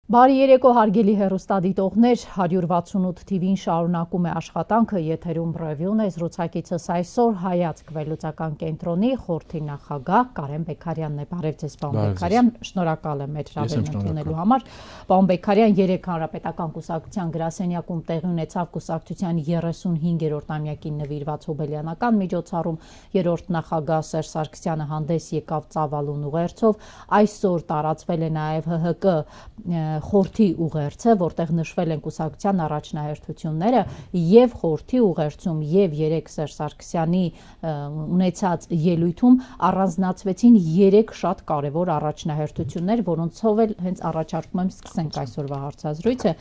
Բարի երեկո հարգելի հեռուստադիտողներ, 168 TV-ին շարունակում է աշխատանքը, եթերում ռևյուն է, զրուցակիցս այսօր հայացք վերլուծական կենտրոնի խորհրդի նախագահ Կարեն Բեկարյանն է։ Բարև ձեզ, պարոն Բեկարյան, շնորհակալ եմ մեր հրավերն ընդունելու համար։ Պարոն Բեկարյան, 3 հանրապետական կուսակցության գրասենյակում տեղի ունեցավ կուսակցության 35-րդ ամյակին նվիրված հոբելյանական միջոցառում, երրորդ նախագահ Սերժ Սարգսյանը հանդես եկավ ծավալուն ուղերձով, այսօր տարածվել է նաև ՀՀԿ խորհրդի ուղերձը, որտեղ նշվել են կուսակցության առաջնահերթությունները եւ խորհրդի ուղերձում եւ 3 Սերժ Սարգսյանի ունեցած ելույթում առանձնացվեցին 3 շատ կարեւոր առաջնահերթություններ, որոնցով էլ հենց առաջարկում եմ սկսենք այսօրվա հարցազրույցը։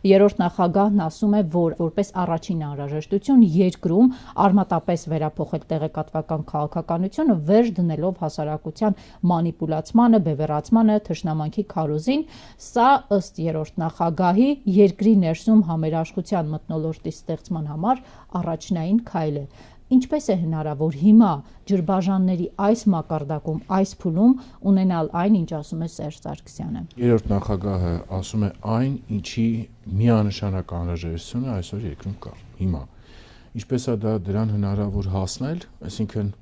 Երրորդ նախագահն ասում է, որ որպես առաջին անհրաժեշտություն երկրում արմատապես վերափոխել տեղեկատվական քաղաքականությունը, վերջ դնելով հասարակության մանիպուլացմանը, բևեռացմանը, թշնամանքի քարոզին, սա ըստ երրորդ նախագահի երկրի ներսում համերաշխության մթնոլորտի ստեղծման համար առաջնային քայլ է։ Ինչպես է հնարավոր հիմա ջրբաժանների այս մակարդակում, այս փուլում ունենալ այն, ինչ ասում է Սերժ Սարգսյանը։ Երրորդ նախագահը ասում է այն, ինչի միանշանակ անհրաժեշտությունը այսօր երկրում կա։ Հիմա ինչպես է դրան հնարավոր հասնել, այսինքն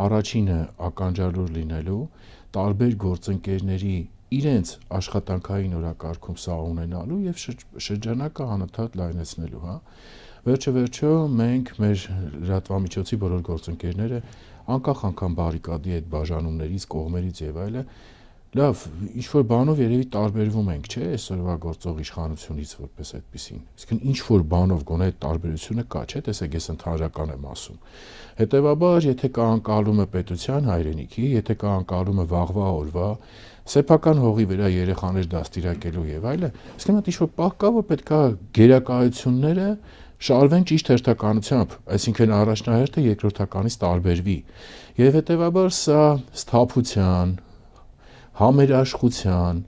առաջինը ականջալուր լինելու, տարբեր գործընկերների իրենց աշխատանքային օրակարգում սա ունենալու եւ շրջանակը անընդհատ լայնացնելու, հա։ Վերջը մենք մեր լրատվամիջոցի բոլոր գործընկերները անկախ անգամ բարիկադի այդ բաժանումներից, կողմերից եւ այլը, լավ, ինչ որ բանով երևի տարբերվում ենք, չէ՞, այսօրվա գործող իշխանությունից որպես այդպեսին։ Իսկն ինչ որ բանով գոնե այդ տարբերությունը կա, չէ՞, տեսեք, ես ընդհանրական եմ ասում։ Հետևաբար, եթե կա անկալումը պետության հայրենիքի, եթե կա անկալումը վաղվա օրվա, սեփական հողի վրա երեխաներ դաստիարակելու եւ այլը, իսկն այդ ինչ որ պահ կա, որ պետքա գերակայությունները շարվեն ճիշտ հերթականությամբ, այսինքն առաջնահերթը երկրորդականից տարբերվի։ Եվ հետևաբար սա սթափության, համերաշխության,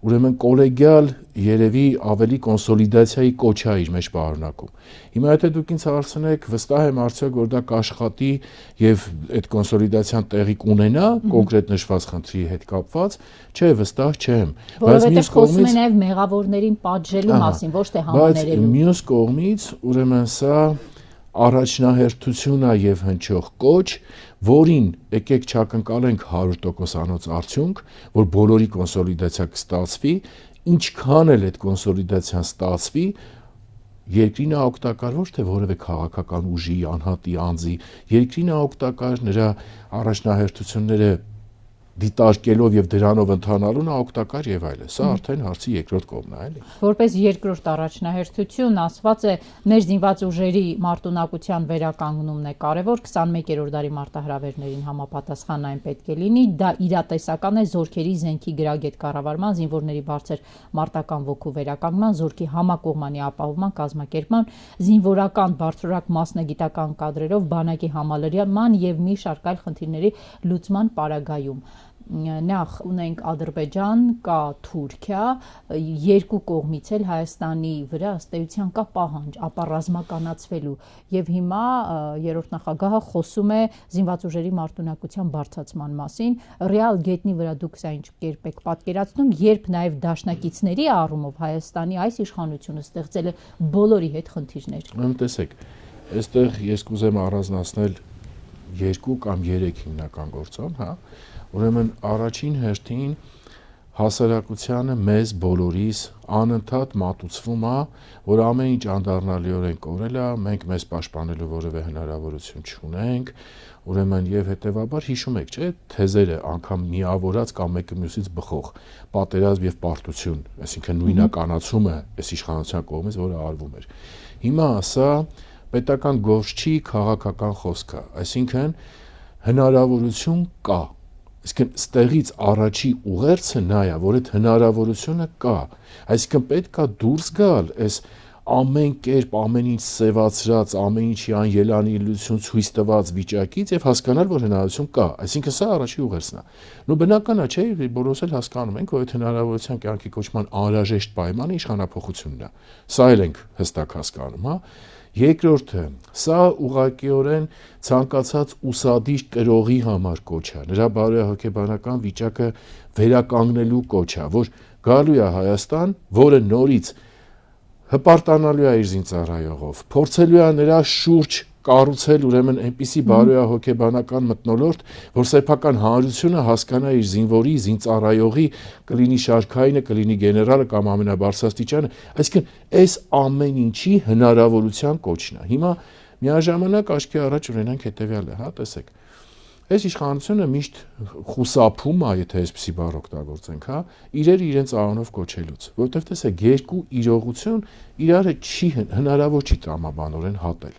ուրեմն կոլեգիալ երևի ավելի կոնսոլիդացիայի կոչ է իր մեջ պարունակում։ Հիմա եթե դուք ինձ հարցնեք, վստահ եմ արդյոք որ դա կաշխատի եւ այդ կոնսոլիդացիան տեղի կունենա կոնկրետ նշված խնդրի հետ կապված, չէ, վստահ չեմ։ Բայց խոսում է նաեւ մեղավորներին պատժելու մասին, ոչ թե համաներելու։ Բայց մյուս կողմից, ուրեմն սա առաջնահերթություն է եւ հնչող կոչ, որին եկեք չակնկալենք 100%-անոց արդյունք, որ բոլորի կոնսոլիդացիա կստացվի, ինչքան էլ այդ կոնսոլիդացիան ստացվի, երկրին է օգտակար ոչ թե որևէ քաղաքական ուժի, անհատի, անձի, երկրին է օգտակար նրա առաջնահերթությունները դիտարկելով եւ դրանով ընթանալուն օգտակար եւ այլն։ Սա արդեն հարցի երկրորդ կողմն է, էլի։ Որպես երկրորդ առաջնահերթություն ասված է մեր զինված ուժերի մարտունակության վերականգնումն է կարևոր, 21-րդ դարի մարտահրավերներին համապատասխան այն պետք է լինի, դա իրատեսական է զորքերի զենքի գրագետ կառավարման, զինվորների բարձր մարտական ոգու վերականգնման, զորքի համակողմանի ապահովման, կազմակերպման, զինվորական բարձրորակ մասնագիտական կադրերով բանակի համալրման եւ մի շարք այլ խնդիրների լուծման պարագայում։ Նախ ունենք Ադրբեջան, կա Թուրքիա, երկու կողմից էլ Հայաստանի վրա ըստ էության կա պահանջ ապառազմականացվելու եւ հիմա երրորդ նախագահը խոսում է զինված ուժերի մարտունակության բարձրացման մասին, ռեալ գետնի վրա դուք սա ինչ կերպ եք պատկերացնում, երբ նաեւ դաշնակիցների առումով Հայաստանի այս իշխանությունը ստեղծել է բոլորի հետ խնդիրներ։ Տեսեք, այստեղ ես կուզեմ առանձնացնել 2 կամ 3 հիմնական գործոն, հա։ Ուրեմն առաջին հերթին հասարակությանը մեզ բոլորիս անընդհատ մատուցվում է, որ ամեն ինչ անդառնալիորեն կորել է, մենք մեզ պաշտպանելու որևէ հնարավորություն չունենք, ուրեմն եւ հետեւաբար հիշում եք, չէ՞, թեզերը անգամ միավորած կամ մեկը մյուսից բխող պատերազմ եւ պարտություն, այսինքն նույնականացումը այս իշխանության կողմից, որը արվում էր։ Հիմա սա պետական գործ չի, քաղաքական խոսք է, այսինքն հնարավորություն կա։ Իսկ ստեղից առաջի ուղերձը նա է, որ այդ հնարավորությունը կա, այսինքն պետք է դուրս գալ այս ամեն կերպ, ամեն ինչ սևացրած, ամեն ինչի անելանելիություն ցույց տված վիճակից եւ հասկանալ, որ հնարավորություն կա, այսինքն սա առաջի ուղերձն է։ Նու բնական է, չէ, բոլորս էլ հասկանում ենք, որ այդ հնարավորության կյանքի կոչման անհրաժեշտ պայմանը իշխանափոխությունն է։ Սա էլ ենք հստակ հասկանում, հա։ Երկրորդը, սա ուղղակիորեն ցանկացած ուսադիր կրողի համար կոչ է, նրա բարոյահոգեբանական վիճակը վերականգնելու կոչ է, որ գալու է Հայաստան, որը նորից հպարտանալու է իր զինծառայողով, փորձելու է նրա շուրջ կառուցել ուրեմն այնպիսի բարոյահոգեբանական մթնոլորտ, որ սեփական հանրությունը հասկանա իր զինվորի, զինծառայողի, կլինի շարքայինը, կլինի գեներալը կամ ամենաբարձրաստիճանը, այսինքն այս ամեն ինչի հնարավորության կոչն է։ Հիմա միաժամանակ աչքի առաջ ունենանք հետևյալը, հա, տեսեք։ Այս իշխանությունը միշտ խուսափում է, եթե այսպիսի բառ օգտագործենք, հա, իրերը իրենց անունով կոչելուց, որովհետև տեսեք, երկու իրողություն իրարը չի հնարավոր չի տրամաբանորեն հատել։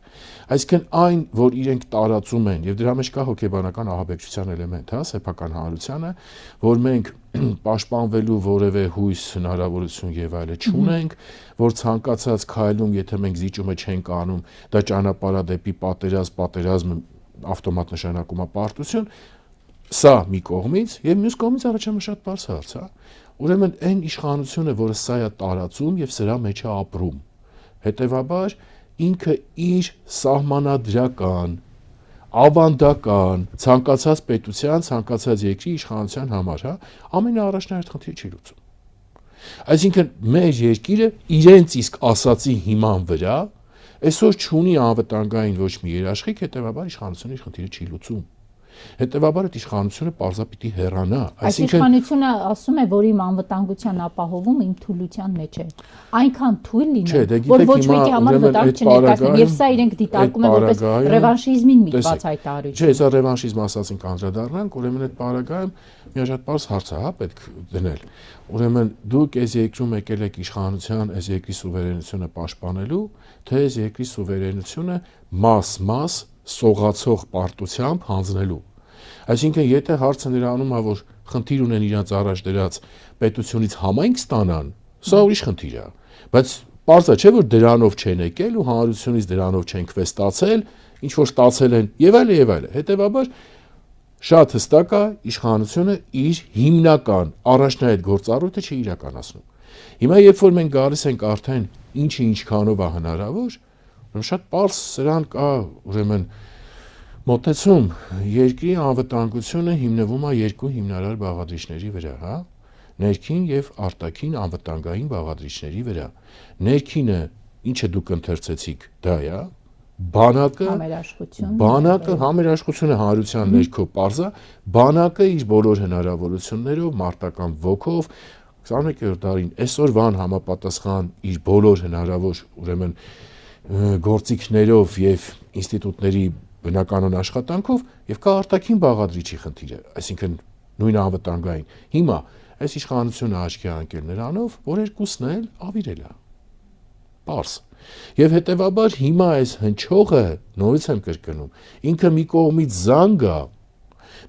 Այսինքն այն, որ իրենք տարածում են, եւ դրա մեջ կա հոգեբանական ահաբեկչության էլեմենտ, հա, սեփական հանրությանը, որ մենք պաշտպանվելու որևէ հույս, հնարավորություն եւ այլը չունենք, որ ցանկացած քայլում, եթե մենք զիջումը չենք անում, դա ճանապարհ է դեպի պատերազմը ավտոմատ նշանակում է պարտություն, սա մի կողմից եւ մյուս կողմից առաջանում շատ բարձ հարց, հա։ Ուրեմն այն իշխանությունը, որը սա է տարածում եւ սրա մեջ է ապրում, հետեւաբար ինքը իր սահմանադրական, ավանդական, ցանկացած պետության, ցանկացած երկրի իշխանության համար, հա, ամենաառաջնահերթ խնդիրը չի լուծում։ Այսինքն մեր երկիրը իրենց իսկ ասացի հիման վրա այսօր չունի անվտանգային ոչ մի երաշխիք, հետեւաբար իշխանությունը իր խնդիրը չի լուծում։ Հետեւաբար այդ իշխանությունը պարզապիտի հեռանա, այսինքն իշխանությունը ասում է, որ իմ անվտանգության ապահովում իմ թուլության մեջ է։ Այնքան թույլ լինել, որ ոչ մեկի համար վտանգ չներկայացնեն, եւ սա իրենք դիտարկում են որպես ռևանշիզմին միտված հայտարարություն։ Չէ, սա ռևանշիզմ ասացինք անդրադառնանք, ուրեմն այդ պարագայում միաժամանակ պարզ հարց է, հա, պետք դնել։ Ուրեմն դուք այս երկրում եկել եք իշխանության, այս երկրի սուվերենությունը պաշտպանելու, թե այս երկրի սուվերենությունը մաս սողացող պարտությամբ հանձնելու։ Այսինքն, եթե հարցը նրանում է, որ խնդիր ունեն իրենց առաջ դրած պետությունից համայնք ստանան, սա ուրիշ խնդիր է, բայց պարզ է, չէ՞ որ դրանով չեն եկել ու հանրությունից դրանով չեն քվեստացել, ինչ որ ստացել են եւ այլը։ Հետեւաբար շատ հստակ է, իշխանությունը իր հիմնական առաջնահերթ գործառույթը չի իրականացնում։ Հիմա երբ որ մենք գալիս ենք արդեն ինչը ինչքանով է հնարավոր, շատ պարզ սրան կա ուրեմն մոտեցում, երկրի անվտանգությունը հիմնվում է երկու հիմնարար բաղադրիչների վրա, հա, ներքին եւ արտաքին անվտանգային բաղադրիչների վրա։ Ներքինը, ինչը դուք ընթերցեցիք, դա է, բանակը, համերաշխությունը հանրության ներքո պարզ է, բանակը իր բոլոր հնարավորություններով, մարտական ոգով 21-րդ դարին այսօրվան համապատասխան իր բոլոր հնարավոր ուրեմն գործիքներով եւ ինստիտուտների բնականon աշխատանքով եւ կա արտաքին բաղադրիչի խնդիրը, այսինքն նույն անվտանգային։ Հիմա այս իշխանությունը աչքի անկել նրանով, որ երկուսն էլ ավիրել է։ Պարզ։ Եվ հետեւաբար հիմա այս հնչողը, նորից եմ կրկնում, ինքը մի կողմից զանգ է,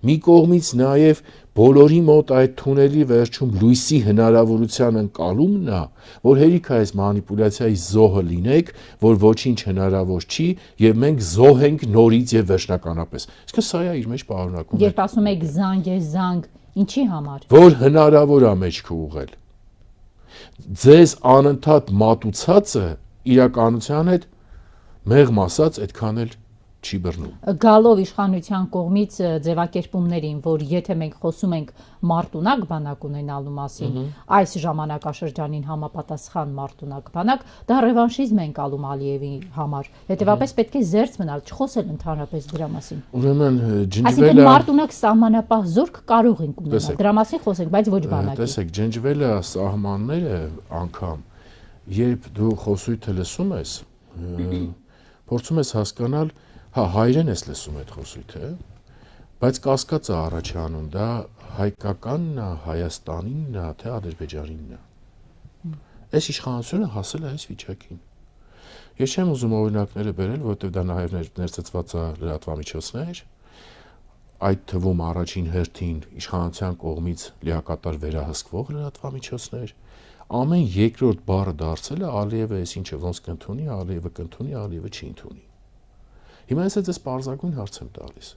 մի կողմից նաեւ բոլորի մոտ այդ թունելի վերջում լույսի հնարավորության ընկալումն է, որ հերիք է այս մանիպուլյացիայի զոհը լինեք, որ ոչինչ հնարավոր չի եւ մենք զոհ ենք նորից եւ վերջնականապես։ Իսկ սա է իր մեջ պարունակում։ Երբ ասում եք զանգ, ինչի համար։ Որ հնարավոր է մեջքը ուղղել։ Ձեզ անընդհատ մատուցածը իրականության հետ մեղմ ասած այդքան էլ չի բռնում։ Գալով իշխանության կողմից ձևակերպումներին, որ եթե մենք խոսում ենք մարտունակ բանակ ունենալու մասին, այս ժամանակաշրջանին համապատասխան մարտունակ բանակ, դա ռևանշիզմ է ընկալում Ալիևի համար։ Հետևաբար պետք է զերծ մնալ, չխոսել ընդհանրապես դրա մասին։ Ուրեմն Այսինքն մարտունակ սահմանապահ զորք կարող ենք ունենալ։ Դրա մասին խոսենք, բայց ոչ բանակի։ Տեսեք, ջնջվել է սահմանները անգամ, երբ դու խոսույթը լսում ես, փորձում ես հասկանալ, հա, հայերեն ես լսում այդ խոսույթը, բայց կասկած է առաջանում, դա հայկականն է, Հայաստանինն է, թե Ադրբեջանինն է։ Այս իշխանությունը հասել է այս վիճակին։ Ես չեմ ուզում օրինակները բերել, որովհետև դա նաև ներծծված է լրատվամիջոցներ, այդ թվում առաջին հերթին իշխանության կողմից լիակատար վերահսկվող լրատվամիջոցներ, ամեն երկրորդ բառը դարձել է Ալիևը այս ինչը ոնց կընդունի, Ալիևը կընդունի, Ալիևը չի ընդունի։ Հիմա ես այս պարզագույն հարց եմ տալիս։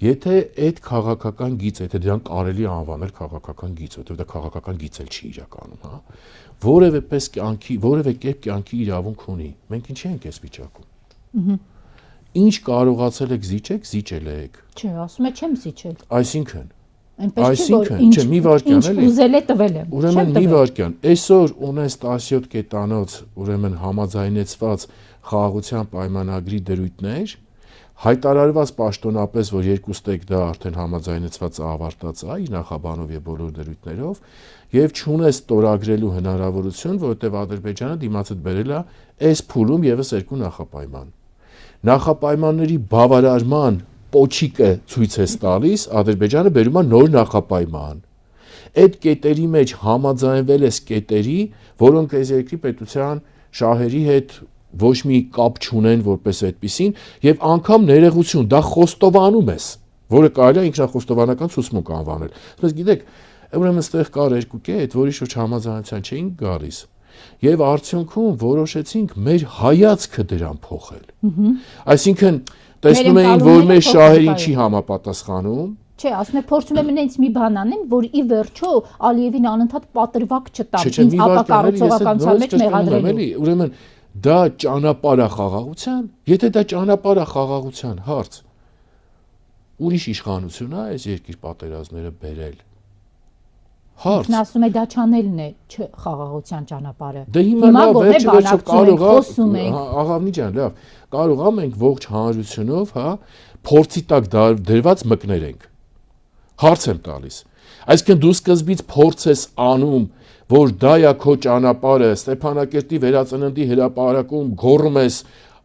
Եթե այդ քաղաքական գիծը, եթե դրան կարելի է անվանել քաղաքական գիծ, որովհետև դա քաղաքական գիծ էլ չի իրականում, հա, որևէ կերպ կյանքի իրավունք ունի, մենք ինչի ենք այս վիճակում։ Ինչ կարողացել եք զիջեք, զիջել եք։ Չէ, ասում է չեմ զիջել։ Այսինքն, Այսինքն, չէ, մի վարքյան էլի։ Ուզել է տվել եմ։ Ուրեմն մի վարքյան, այսօր ունես 17 կետանոց, ուրեմն համաձայնեցված խաղաղության պայմանագրի դրույթներ, հայտարարված պաշտոնապես, որ երկուստեք դա արդեն համաձայնեցված ավարտած է իր նախաբանով եւ բոլոր դրույթներով, եւ չունես ստորագրելու հնարավորություն, որովհետեւ Ադրբեջանը դիմացդ բերել է այս փուլում եւս երկու նախապայման։ Նախապայմանների բավարարման պոչիկը ցույց է տալիս, Ադրբեջանը բերում է նոր նախապայման։ Այդ կետերի մեջ համաձայնվել է կետերի, որոնք այս երկրի պետության շահերի հետ ոչ մի կապ չունեն որպես այդպիսին, եւ անգամ ներողություն, դա խոստովանում ես, որը կարելի է ինքնախոստովանական ցուցմունք անվանել։ Բայց գիտեք, ուրեմն այստեղ կար երկու կետ, որի շուրջ համաձայնության չէին գալիս։ Եվ արդյունքում որոշեցինք մեր հայացքը դրան փոխել։ Այսինքն տեսնում էին, որ մեր շահերին չի համապատասխանում։ Չէ, ասում եմ փորձում եմ ինձ մի բան անեմ, որ ի վերջո Ալիևին անընդհատ պատրվակ չտամ, ինձ ապակառուցողականության մեջ մեղադրելու։ Ուրեմն դա ճանապարհ է խաղաղության, եթե դա ճանապարհ է խաղաղության հարց, ուրիշ իշխանություն է այս երկիր պատերազմները բերել։ Հարց։ Նա ասում է դա չանելն է խաղաղության ճանապարհը։ Դե հիմա վերջը կարող է, աղավնի ջան, լավ, կարող է մենք ողջ հանրությունով, հա, փորձի տակ դրված մկներ ենք։ Հարց եմ տալիս։ Այսինքն դու սկզբից փորձ ես անում, որ դա է քո ճանապարհը, Ստեփանակերտի վերածննդի հրապարակում գոռում ես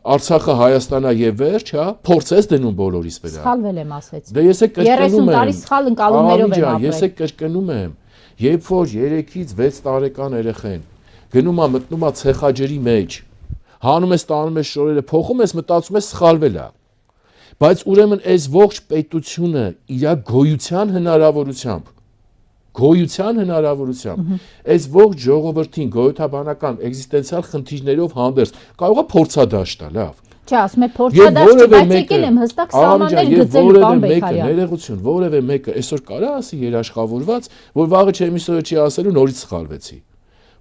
Արցախը Հայաստանա եւ վերջ, հա, փորձ ես դնում բոլորիս վրա։ Սխալվել եմ ասեցի։ Դե ես է կրկնում եմ։ 30 տարի սխալ ընկալումներով եմ ապրել։ Ես է կրկնում եմ։ Երբ որ 3-ից 6 տարեկան երեխեն գնում է մտնում է ցեխաջրի մեջ, հանում ես տանում ես շորերը, փոխում ես, մտածում ես սխալվել է։ Բայց ուրեմն այս ողջ պետությունը իր գոյության հնարավորությամբ, այս ողջ ժողովրդին գոյութաբանական էգզիստենցիալ խնդիրներով հանդերձ կարող է փորձադաշտ տալ, լավ։ Չէ, ասում եմ փորձադաշտ, բայց եկել եմ հստակ սահմաններ գծելու բան Բեկարյան։ Ներողություն, որևէ մեկը այսօր կարա ասի երաշխավորված, որ վաղը չեմի սորը չի ասելու, նորից սխալվեցի։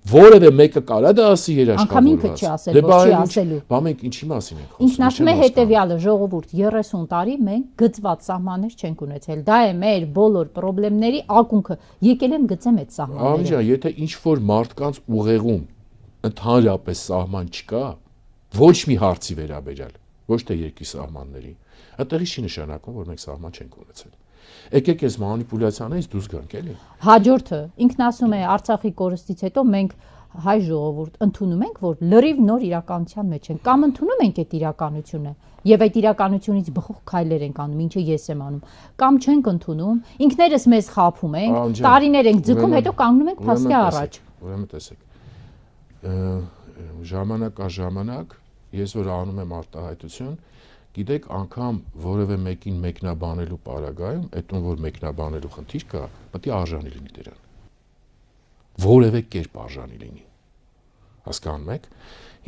Որևէ մեկը կարա դա ասի երաշխավորված։ Անկամ ինքը չի ասել, որ չի ասելու։ Բա մենք ինչի մասին ենք խոսում։ Ինքն ասում է հետևյալը, ժողովուրդ 30 տարի մենք գծված սահմաններ չենք ունեցել։ Դա է մեր բոլոր խնդիրների ակունքը։ Եկել եմ գծեմ այդ սահմանները։ Ամիջան, եթե ինչ որ մարդկանց ուղեղում ընդհանրապես սահման չկա, ոչ մի հարցի վերաբերյալ, ոչ թե երկրի սահմանների, այդտեղի չի նշանակում, որ մենք սահման չենք ունեցել։ Եկեք այս մանիպուլյացիաներից դուրս գանք, էլի։ Հաջորդը ինքն ասում է Արցախի կորստից հետո մենք հայ ժողովուրդ ընդունում ենք, որ լրիվ նոր իրականության մեջ ենք, կամ ընդունում ենք այդ իրականությունը եւ այդ իրականությունից բխող քայլեր ենք անում, ինչը ես եմ անում, կամ չենք ընդունում, ինքներս մեզ խափում ենք, տարիներ ենք ձգում, հետո կանգնում ենք փաստի առաջ։ Ուրեմն տեսեք, ժամանակ առ ժամանակ ես որ անում եմ արտահայտություն, գիտեք, անգամ որևէ մեկին մեկնաբանելու պարագայում, այդտուն որ մեկնաբանելու խնդիր կա, պետք է արժանի լինի դրան։ Որևէ կերպ արժանի լինի։ Հասկանում եք։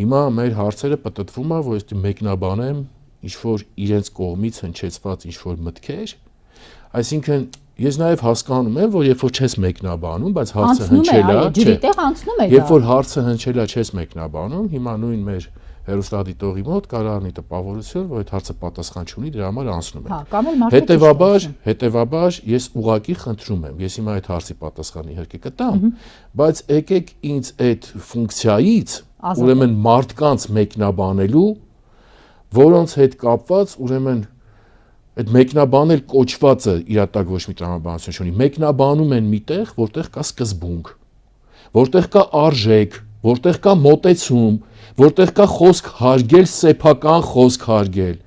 Հիմա մեր հարցերը պատտվում է, որ ես մեկնաբանեմ ինչ որ իրենց կողմից հնչեցված ինչ որ մտքեր, այսինքն ես նաև հասկանում եմ, որ երբ որ չես մեկնաբանում, բայց հարցը հնչելա, չէ։ Երբ որ հարցը հնչելա, չես մեկնաբանում, հիմա նույն մեր հերոստատիտողի մոտ կարող առնի տպավորություն, որ այդ հարցը պատասխան չունի, դրա համար անցնում է։ Հետևաբար ես ուղղակի խնդրում եմ, ես հիմա այդ հարցի պատասխանը իհարկե կտամ, բայց եկեք ինձ այդ ֆունկցիայից, ուրեմն մարդկանց մեկնաբանելու, որոնց հետ կապված, ուրեմն այդ մեկնաբանել կոչվածը իրատակ ոչ մի տրամաբանություն չունի, մեկնաբանում են միտեղ, որտեղ կա սկզբունք, որտեղ կա արժեք, որտեղ կա մոտեցում, որտեղ կա խոսք հարգել, սեփական խոսք հարգել։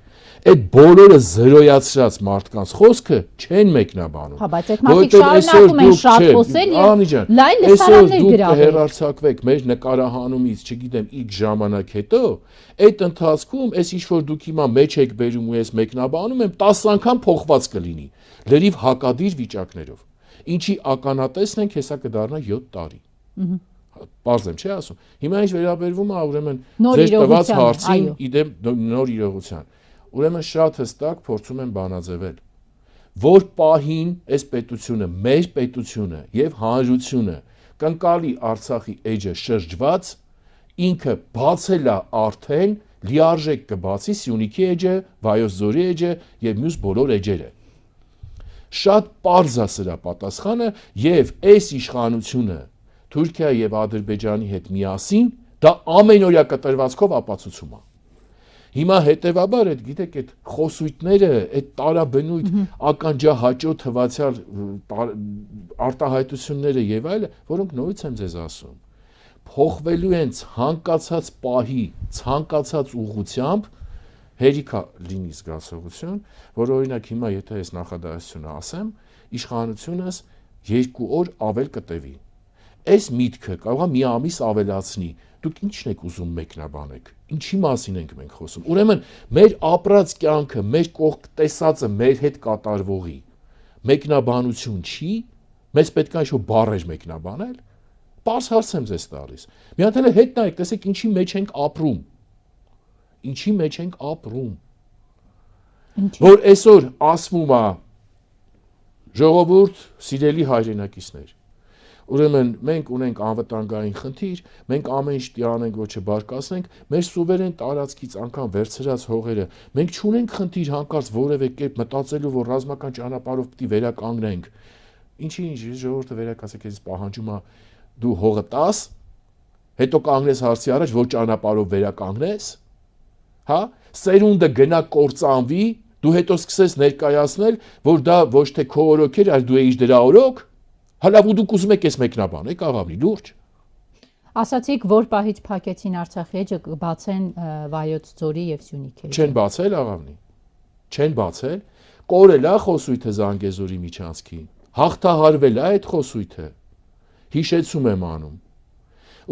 Այդ բոլորը զրոյացրած մարդկանց խոսքը չեն մեկնաբանում։ Հա, բայց այդ մարդիկ շարունակում են շատ խոսել եւ լայն լսարաններ գրավել։ Դուք կհեռարձակվեք մեր նկարահանումից, չգիտեմ, X ժամանակ հետո, այդ ընթացքում այս ինչ որ դուք հիմա մեջ եք բերում ու ես մեկնաբանում եմ 10 անգամ փոխված կլինի, լրիվ հակադիր վիճակներով։ Ինչի ականատեսն ենք, հեսա կդառնա 7 տարի։ Պարզ եմ, չի ասում։ Հիմա ինչ վերաբերվում է, ուրեմն ձեր տված հարցին, իդեմ նոր իրողության։ Ուրեմն շատ հստակ փորձում եմ բանաձևել, որ պահին այս պետությունը, մեր պետությունը եւ հանրությունը կընկալի Արցախի էջը շրջված, ինքը բացել է արդեն լիարժեք կբացի Սյունիքի էջը, Վայոց ձորի էջը եւ մյուս բոլոր էջերը։ Շատ պարզ է սրա պատասխանը եւ այս իշխանությունը Թուրքիա եւ Ադրբեջանի հետ միասին դա ամենօրյա կտրվածքով ապացուցում է։ Հիմա հետեւաբար այդ գիտեք այդ խոսույթները, այդ տարաբնույթ ականջահաճո թվացյալ արտահայտությունները եւ այլը, որոնք նորից եմ ձեզ ասում, փոխվելու են ցանկացած պահի, ցանկացած ուղղությամբ հերիքա լինի զգացողություն, որ օրինակ հիմա եթե այս նախադասությունը ասեմ, իշխանությունս 2 օր ավել կտևի։ Այս միտքը կարող է մի ամիս ավելացնի։ Դուք ի՞նչն եք ուզում մեկնաբանեք։ Ինչի մասին ենք մենք խոսում։ Ուրեմն մեր ապրած կյանքը, մեր կողք տեսածը մեր հետ կատարվողի մեկնաբանություն չի, մեզ պետք է ինչ-որ բառեր մեկնաբանել։ Պարզ հարց եմ ձեզ տալիս։ Մի հատ էլ հետ նայեք, տեսեք ինչի մեջ ենք ապրում։ Ինչի մեջ ենք ապրում։ Որ այսօր ասվում է ժողովուրդ, սիրելի հայրենակիցներ, ուրեմն մենք ունենք անվտանգային խնդիր, մենք ամեն ինչ տիրանենք, ոչ չբարկացնենք, մեր սուվերեն տարածքից անգամ վերցրած հողերը, մենք չունենք խնդիր հանկարծ որևէ կերպ մտածելու, որ ռազմական ճանապարհով պիտի վերականգնենք։ Ինչի ժողովուրդը վերակացեք, ես պահանջում եմ դու հողը տաս, հետո կանգնես հարցի առաջ, որ ճանապարհով վերականգնես, հա, սերունդը գնա կործանվի, դու հետո սկսես ներկայացնել, որ դա ոչ թե քո օրոք էր, այլ դու էիր դրա օրոք, հələ ու դուք ուզում եք ես մեկնաբանեք, աղավնի լուրջ։ Ասացիք, որ պահից փակեցին Արցախի էջը կբացեն Վայոց ձորի եւ Սյունիքի էջը։ Չեն բացել աղավնի։ Չեն բացել, կորել է խոսույթը Զանգեզուրի միջանցքին, հաղթահարվել է այդ խոսույթը։ Հիշեցում եմ անում։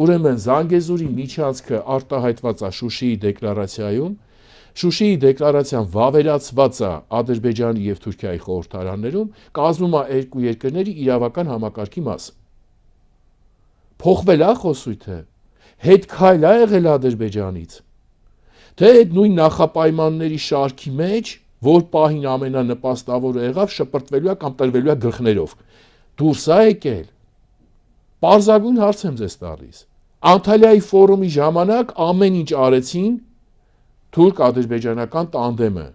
Ուրեմն Զանգեզուրի միջանցքը արտահայտված է Շուշիի դեկլարացիայում, Շուշիի դեկլարացիան վավերացված է Ադրբեջանի եւ Թուրքիայի խորհրդարաններում, կազմում է երկու երկրների իրավական համակարգի մաս։ Փոխվել է խոսույթը, հետ քայլ է եղել Ադրբեջանից։ Թե այդ նույն նախապայմանների շարքի մեջ, որ պահին ամենանպաստավորը եղավ, շպրտվելու է կամ տրվելու է գլխներով։ Դուրս է եկել։ Պարզագույն հարց եմ ձեզ տալիս։ Անտալիայի ֆորումի ժամանակ ամեն ինչ արեցին թուրք-ադրբեջանական տանդեմը,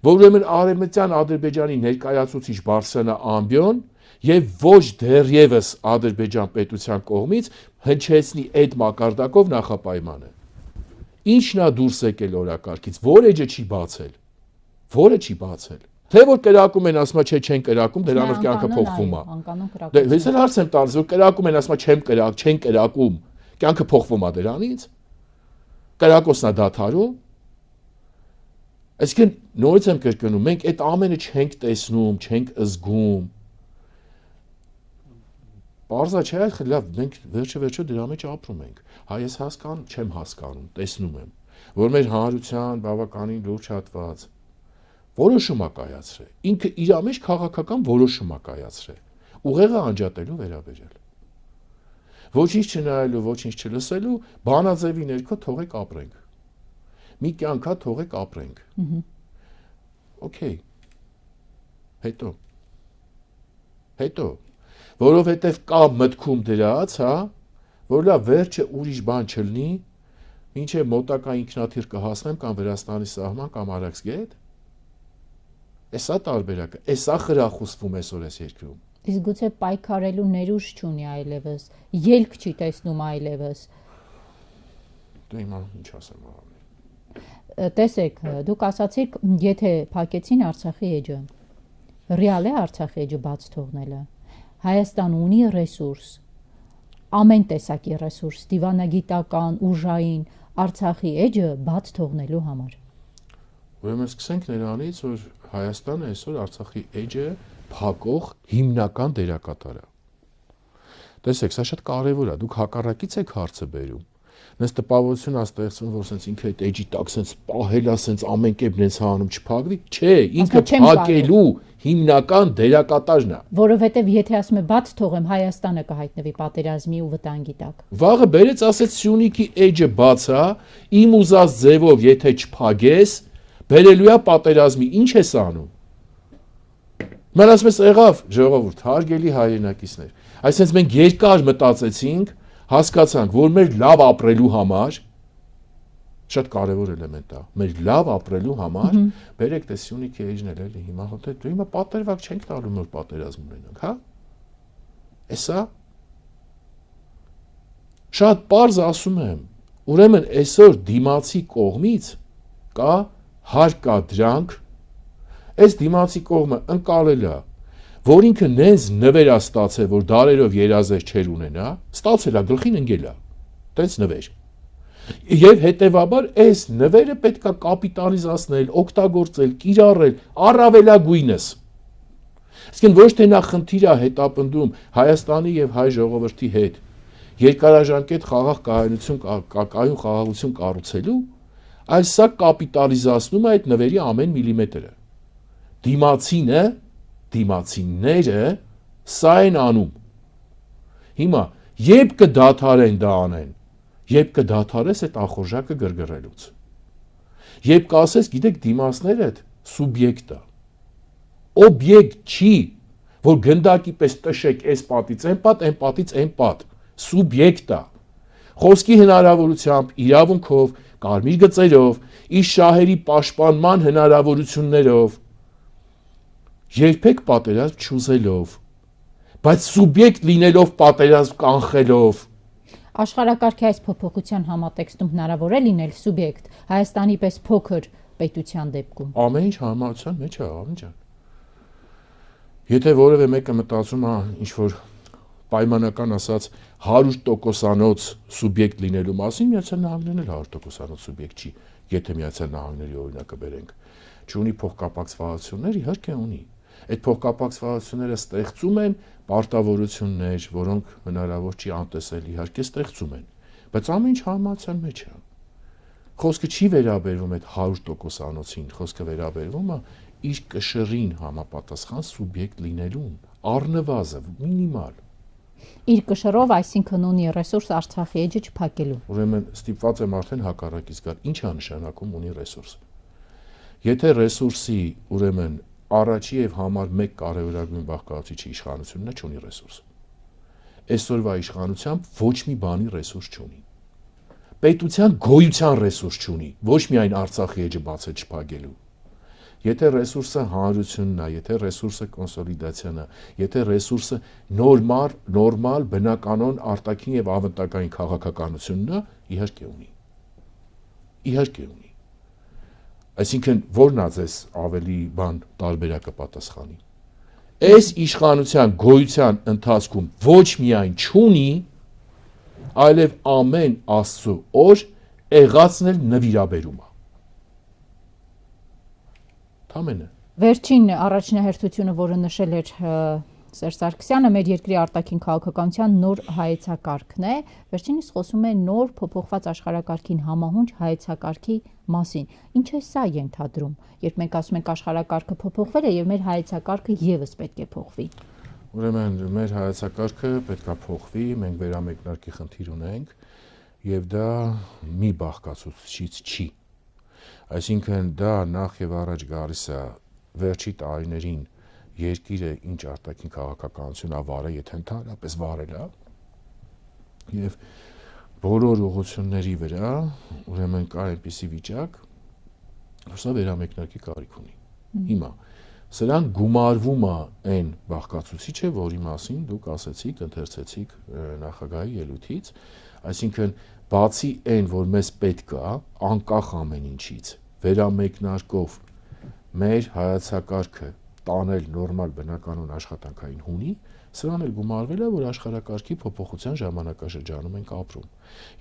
որ ուրեմն արևմտյան Ադրբեջանի ներկայացուցիչ Բարսենա Ամբիոն եւ ոչ դեռևս Ադրբեջան պետության կողմից հնչեցնի այդ մակարդակով նախապայմանը։ Ինչն է դուրս եկել օրակարգից, որ էջը չի բացել։ Որը չի բացել։ Թե որ կրակում են, ասում է չեն կրակում, դրանով կյանքը փոխվում է։ Դե ես էլ հարց եմ տալիս, որ կրակում են, ասում է չեն կրակում, կյանքը փոխվում է դրանից։ Կրակոցն է դադարում։ Այսինքն նորից եմ կրկնում, մենք այդ ամենը չենք տեսնում, չենք զգում։ Պարզա չէ, լավ, մենք վերջը դրա մեջ ապրում ենք։ Հա ես չեմ հասկանում, տեսնում եմ, որ մեր հանրության բավականին լուրջ հատված որոշում է կայացրել։ Ինքը իր մեջ քաղաքական որոշում է կայացրել։ Ուղեղը անջատելու վերաբերյալ։ Ոչինչ չնայելու, ոչինչ չլսելու, բանաձևի ներքո թողեք ապրենք։ Մի կյանքա թողեք ապրենք։ Okay։ Հետո, որովհետև կա մտքում դրած, հա, որ լավ վերջը ուրիշ բան չլինի, մինչև մոտակա ինքնաթիռ կհասնեմ կամ Վրաստանի սահման կամ Արաքսգետ։ Էսա տարբերակը, էսա խրախուսվում այսօր այս երկրում։ Իսկ գուցե պայքարելու ներուժ չունի այլևս, ելք չի տեսնում այլևս։ Դու հիմա ինչ ասեմ աղա։ Տեսեք, դուք ասացիք, եթե փակեցին Արցախի էջը, ռեալ է Արցախի էջը բաց թողնելը։ Հայաստան ունի ռեսուրս, ամեն տեսակի ռեսուրս, դիվանագիտական, ուժային, Արցախի էջը բաց թողնելու համար։ Ուրեմն սկսենք նրանից, որ Հայաստանը այսօր Արցախի էջը փակող հիմնական դերակատար է։ Տեսեք, սա շատ կարևոր է, դուք հակառակից եք հարցը բերում։ Նես տպավորություն է ստեղծվում, որ սենց ինքը այդ էջի տակ սենց պահել է, սենց ամեն կերպ նենց հանում չփակվի։ Չէ, ինքը փակելու հիմնական դերակատարն է։ Որովհետև եթե ասում է բաց թողեմ, Հայաստանը կհայտնվի պատերազմի ու վտանգի տակ։ Վաղը բերեց ասեց Սյունիքի էջը բաց է, իմ ուզած ձևով եթե չփակես, բերելու է պատերազմի, ինչ ես անում։ Mən ասում ես եղավ ժողովուրդ, հարգելի հայրենակիցներ, այսինքն մենք երկար մտածեցինք, հասկացանք, որ մեր լավ ապրելու համար Շատ կարևոր էլեմենտ է։ Մեր լավ ապրելու համար բերեք տեսյունիք էջն էլի հիմա հոթե դու հիմա պատերվակ չենք տալու նոր պատերազմ ունենանք, հա։ Էսա շատ པարզ ասում եմ, ուրեմն այսօր դիմացի կողմից կա հարկադրանք, այս դիմացի կողմը ընկալել է, որ ինքը նենց նվեր է ստացել, որ դարերով երազեր չեր ունենա, ստացել է գլխին ընկել է, տենց նվեր։ Եվ հետևաբար այս նվերը պետք է կապիտալիզացնել, օգտագործել, կիրառել առավելագույնս։ Իսկն ոչ թե նա խնդիր է հետապնդում Հայաստանի եւ հայ ժողովրդի հետ երկարաժամկետ խաղաղ կայուն խաղաղություն կառուցելու, այլ սա կապիտալիզացնում է այդ նվերի ամեն միլիմետրը։ Դիմացիները սա են անում։ Հիմա երբ կդադարեն դա անեն, երբ կդադարես այդ ախորժակը գրգռելուց։ Երբ կասես, գիտեք, դիմացներդ սուբյեկտ է։ Օբյեկտ չի, որ գնդակի պես տշեք այս պատից այն պատ, սուբյեկտ է։ Խոսքի հնարավորությամբ, իրավունքով, կարմիր գծերով, իր շահերի պաշտպանման հնարավորություններով, երբեք պատերազմ չուզելով, բայց սուբյեկտ լինելով պատերազմ կանխելով։ Աշխարհակարգի այս փոփոխության համատեքստում հնարավոր է լինել սուբյեկտ Հայաստանի պես փոքր պետության դեպքում։ Ամեն ինչ հարմարության մեջ է, ամեն ջան։ Եթե որևէ մեկը մտածում է ինչ-որ պայմանական ասած 100%-անոց սուբյեկտ լինելու մասին, Միացյալ Նահանգներն էլ 100%-անոց սուբյեկտ չի, եթե Միացյալ Նահանգների օրինակը բերենք։ Չունի փոխկապակցվածություններ, իհարկե ունի։ Այդ փոխկապակցվածությունները ստեղծում են պարտավորություններ, որոնք հնարավոր չի անտեսել, իհարկե ստեղծում են, բայց ամեն ինչ հարմարության մեջ է։ Խոսքը չի վերաբերվում այդ 100%-անոցին, խոսքը վերաբերվում է իր կշռին համապատասխան սուբյեկտ լինելուն, առնվազն մինիմալ։ Իր կշռով, այսինքն ունի ռեսուրս Արցախի էջը չփակելու։ Ուրեմն ստիպված եմ արդեն հակառակից գալ, ինչ է նշանակում ունի ռեսուրս։ Եթե ռեսուրսի, ուրեմն առաջի եւ համար մեկ կարևորագույն բաղկացուցիչի իշխանությունն է, չունի ռեսուրս։ Այսօրվա իշխանությամբ ոչ մի բանի ռեսուրս չունի։ Պետության գոյության ռեսուրս չունի, ոչ միայն Արցախի էջը բացել չփակելու։ Եթե ռեսուրսը հանրությունն է, եթե ռեսուրսը կոնսոլիդացիան է, եթե ռեսուրսը նորմալ բնականon արտաքին եւ ավանդական քաղաքականությունն է, իհարկե ունի։ Իհարկե ունի։ Այսինքն որն է ձեզ ավելի տարբերակը պատասխանի։ Այս իշխանության գոյության ընթացքում ոչ միայն չունի, այլև ամեն Աստծո օր եղածն էլ նվիրաբերում է։ Ամենը։ Վերջին առաջնահերթությունը, որը նշել էր Սերժ Սարգսյանը, մեր երկրի արտաքին քաղաքականության նոր հայեցակարգն է, վերջինիս խոսում է նոր փոփոխված աշխարհակարգին համահունչ հայեցակարգի մասին։ Ինչ է սա ենթադրում, երբ մենք ասում ենք աշխարհակարգը փոփոխվել է եւ մեր հայեցակարգը եւս պետք է փոխվի։ Ուրեմն մեր հայեցակարգը պետք է փոխվի, մենք վերամեկնարկի խնդիր ունենք եւ դա մի բաղկացուցիչից չի։ Այսինքն դա նախ եւ առաջ գալիս է վերջի տարիներին երկիրը ինչ արտաքին քաղաքականություն ավարը, եթե ընդհանրապես վարել է եւ բոլոր ուղղությունների վրա ուրեմն կա այնպիսի վիճակ, որ սա վերամեկնարկի կարիք ունի։ Հիմա սրան գումարվում է այն բաղկացուցիչը, որի մասին դուք ասացիք, ընթերցեցիք նախագահի ելույթից, այսինքն բացի այն, որ մեզ պետք է անկախ ամեն ինչից վերամեկնարկով մեր հայեցակարգը տանել նորմալ բնականon աշխատանքային հունի, սրան էլ գումարվել է, որ աշխարհակարգի փոփոխության ժամանակաշրջանում ենք ապրում։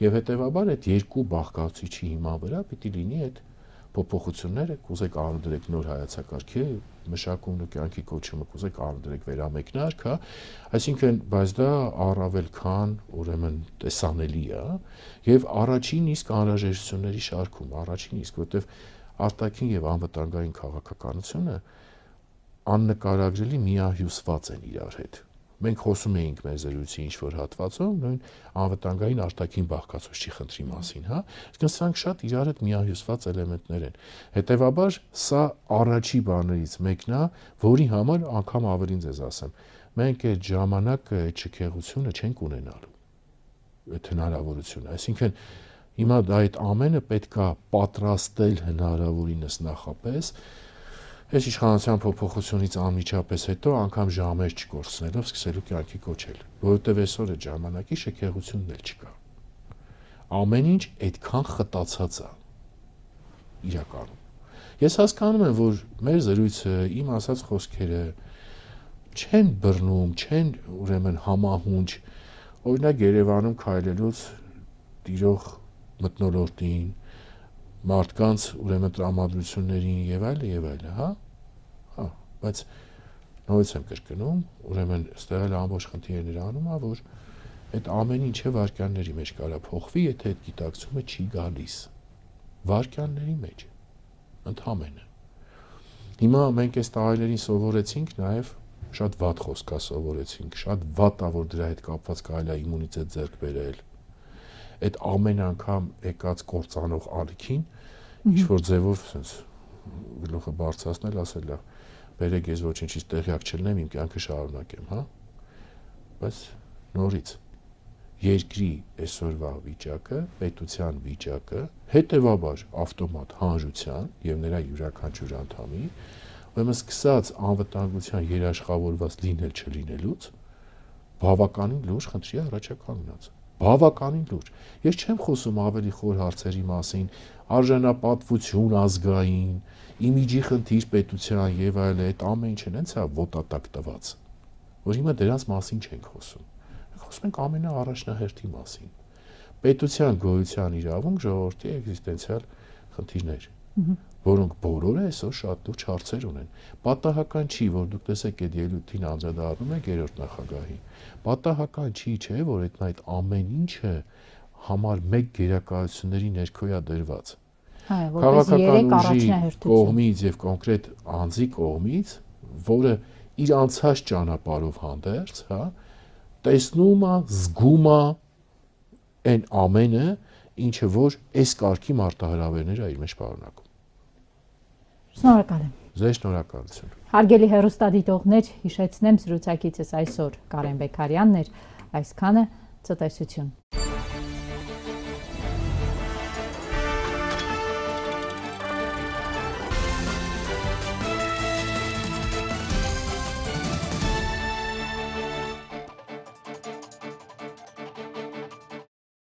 Եվ հետևաբար այդ երկու բաղկացուցիչի հիման վրա պիտի լինի այդ փոփոխությունները, կուզեք անդրեք նոր հայեցակարգի մշակումն ու կյանքի կոչումը, կուզեք անդրեք վերամեկնարկ, հա, այսինքն բայց դա առավել քան ուրեմն տեսանելի է, եւ առաջին իսկ անհրաժեշտությունների շարքում, առաջին իսկ, որտեվ արտաքին եւ անվտանգային քաղաքականությունը աննկարագրելի միահյուսված են իրար հետ։ Մենք խոսում էինք մեր զրույցի ինչ-որ հատվածում նույն անվտանգային արտաքին բաղկացուցիչի խնդրի մասին, հա, իսկ սրանք շատ իրար հետ միահյուսված էլեմենտներ են։ Հետևաբար սա առաջի բաներից մեկն է, որի համար անգամ ավելին ձեզ ասեմ, մենք այդ ժամանակը այդ շքեղությունը չենք ունենալու, այդ հնարավորությունը, այսինքն Հիմա այդ ամենը պետքա պատրաստել հնարավորինս նախապես, այս իշխանության փոփոխությունից անմիջապես հետո անգամ ժամեր չկորցնելով սկսելու կյանքի կոչել, որովհետև այսօր այդ ժամանակի շքեղությունն էլ չկա։ Ամեն ինչ այդքան խտացած է իրականում։ Ես հասկանում եմ, որ մեր զրույցը, իմ ասած խոսքերը չեն բռնում, չեն ուրեմն համահունչ, օրինակ Երևանում քայլելուց տիրող մթնոլորտին, մարդկանց ուրեմն տրամադրություններին եւ այլն, հա? Հա, բայց նորից եմ կրկնում, ուրեմն ստեղ էլ ամբողջ խնդիրը նրանում է, որ այդ ամեն ինչը վարքյանների մեջ կարա փոխվի, եթե այդ գիտակցումը չի գալիս։ Վարքյանների մեջ, ընդհանրապես։ Հիմա մենք այս տարիներին սովորեցինք նաև շատ վատ խոսքա սովորեցինք, շատ վատ է, որ դրա հետ կապված կարելի է իմունիտետ ձեռք բերել։ Այդ ամեն անգամ եկած կործանող ալիքին ինչ որ ձևով sense գլուխը բարձրացնել, ասել է, բերեք ես ոչինչից տեղյակ չլինեմ, իմ կյանքը շարունակեմ, հա։ Բայց նորից երկրի այսօրվա վիճակը, պետության վիճակը, հետևաբար ավտոմատ հանրության եւ նրա յուրաքանչյուր անդամի, ուրեմն սկսած անվտանգության երաշխավորված լինել չլինելուց բավականին լուրջ խնդրի առաջականգնած։ Բավականին լուրջ։ Ես չեմ խոսում ավելի խոր հարցերի մասին, արժանապատվություն ազգային, իմիջի խնդիր պետության եւ այլ, այդ ամեն ինչն հենց է ոտատակ տված, որ հիմա դրանց մասին չենք խոսում։ Մենք խոսում ենք ամենաառաջնահերթի մասին։ Պետության գոյության իրավունք, ժողովրդի էգզիստենցիալ խնդիրներ, որոնք բոլորը այսօր շատ լուրջ հարցեր ունեն։ Պատահական չի, որ դուք տեսեք այդ ելույթին անդրադառնում եք երրորդ նախագահի։ Պատահական չի, չէ, որ այդ ամեն ինչը համար մեկ գերակայությունների ներքո է դրված։ Քաղաքական ուժի կողմից եւ կոնկրետ անձի կողմից, որը իր անցած ճանապարհով հանդերձ, հա, տեսնում է, զգում է այն ամենը, ինչը որ այս կարգի մարտահրավերները իր մեջ պարունակում։ Շնորհակալ եմ։ Ձեզ շնորհակալություն։ Հարգելի հեռուստադիտողներ, հիշեցնեմ զրուցակիցս այսօր Կարեն Բեկարյանն էր, այսքանը ցտեսություն։